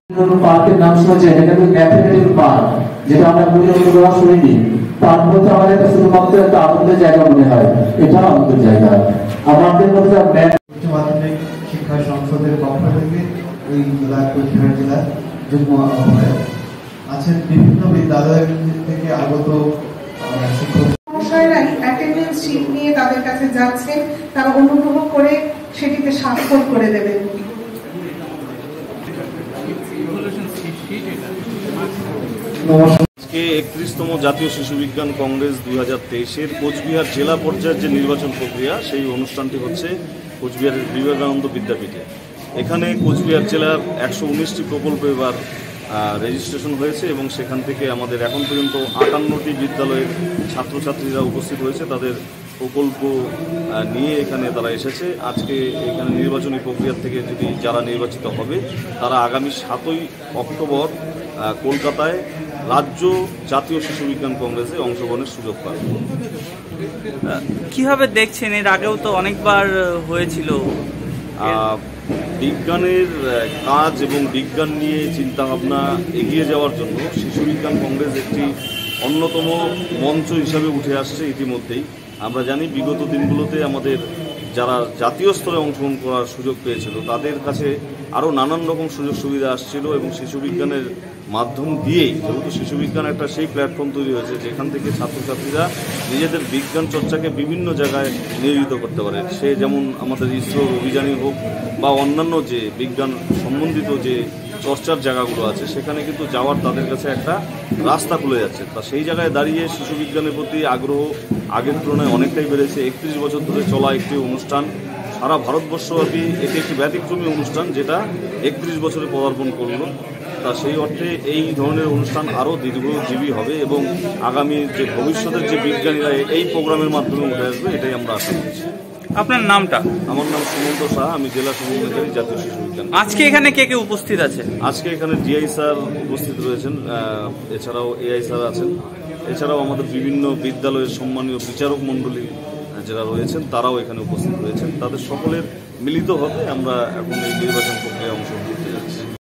পার্কের নাম শুনেছেন, এটা কিন্তু ন্যাথমেটিক্যাল পার্ক, যেটা আমরা পরিকল্পনা শুনিনি। তার মধ্যে আমাদের একটা শুধুমাত্র একটা আনন্দের জায়গা মনে হয়, এটা আনন্দের জায়গা। আমাদের মধ্যে উচ্চ মাধ্যমিক শিক্ষা সংসদের পক্ষ থেকে এই জেলা কোচবিহার জেলার যুগ্ম আহ্বায়ক আছেন। বিভিন্ন বিদ্যালয় থেকে আগত শিক্ষক মহাশয়রাই অ্যাটেন্ডেন্স শিট নিয়ে তাদের কাছে যাচ্ছে, তারা অনুগ্রহ করে সেটিতে স্বাক্ষর করে দেবেন। আজকে 31তম জাতীয় শিশু বিজ্ঞান কংগ্রেস 2023-এর কোচবিহার জেলা পর্যায়ের যে নির্বাচন প্রক্রিয়া, সেই অনুষ্ঠানটি হচ্ছে কোচবিহারের বিবেকানন্দ বিদ্যাপীঠে। এখানে কোচবিহার জেলার 119টি প্রকল্প এবার রেজিস্ট্রেশন হয়েছে এবং সেখান থেকে আমাদের এখন পর্যন্ত 58টি বিদ্যালয়ের ছাত্রছাত্রীরা উপস্থিত হয়েছে। তাদের প্রকল্প নিয়ে এখানে তারা এসেছে। আজকে এখানে নির্বাচনী প্রক্রিয়ার থেকে যারা নির্বাচিত হবে তারা আগামী 7ই অক্টোবর কলকাতায় রাজ্য জাতীয় শিশু বিজ্ঞান কংগ্রেসে অংশগ্রহণের সুযোগ পাবে। কিভাবে দেখছেন? এর আগেও তো অনেকবার হয়েছিল। বিজ্ঞানের কাজ এবং বিজ্ঞান নিয়ে চিন্তাভাবনা এগিয়ে যাওয়ার জন্য শিশু বিজ্ঞান কংগ্রেস একটি অন্যতম মঞ্চ হিসাবে উঠে আসছে ইতিমধ্যেই। আমরা জানি বিগত দিনগুলোতে আমাদের যারা জাতীয় স্তরে অংশগ্রহণ করার সুযোগ পেয়েছিল তাদের কাছে আরও নানান রকম সুযোগ সুবিধা আসছিল এবং শিশু বিজ্ঞানের মাধ্যম দিয়েই, যেহেতু শিশু বিজ্ঞান একটা সেই প্ল্যাটফর্ম তৈরি হয়েছে যেখান থেকে ছাত্রছাত্রীরা নিজেদের বিজ্ঞান চর্চাকে বিভিন্ন জায়গায় নিয়োজিত করতে পারে। সে যেমন আমাদের ইসরোর অভিযানই হোক বা অন্যান্য যে বিজ্ঞান সম্বন্ধিত যে চর্চার জায়গাগুলো আছে, সেখানে কিন্তু যাওয়ার তাদের কাছে একটা রাস্তা খুলে যাচ্ছে। তা সেই জায়গায় দাঁড়িয়ে শিশু বিজ্ঞানের প্রতি আগ্রহ আগের তুলনায় অনেকটাই বেড়েছে। 31 বছর ধরে চলা একটি অনুষ্ঠান, সারা ভারতবর্ষব্যাপী এটি একটি ব্যতিক্রমী অনুষ্ঠান যেটা 31 বছরে পদার্পণ করল। তা সেই অর্থে এই ধরনের অনুষ্ঠান আরও দীর্ঘজীবী হবে এবং আগামী যে ভবিষ্যতের যে বিজ্ঞানীরা এই প্রোগ্রামের মাধ্যমে উঠে আসবে, এটাই আমরা আশা করছি। আপনার নামটা? আমার নাম সুমন্ত শাহ, আমি জেলা সমন্বয়কারী জাতীয় শিশু বিজ্ঞান। আজকে এখানে কে কে উপস্থিত আছে? আজকে এখানে ডিআই স্যার উপস্থিত রয়েছেন, এছাড়াও এআই স্যার আছেন, এছাড়াও আমাদের বিভিন্ন বিদ্যালয়ের সম্মানীয় বিচারক মণ্ডলী যারা রয়েছেন তারাও এখানে উপস্থিত রয়েছেন। তাদের সকলের মিলিতভাবে আমরা এখন এই নির্বাচন প্রক্রিয়ায় অংশগ্রহণ করতে যাচ্ছি।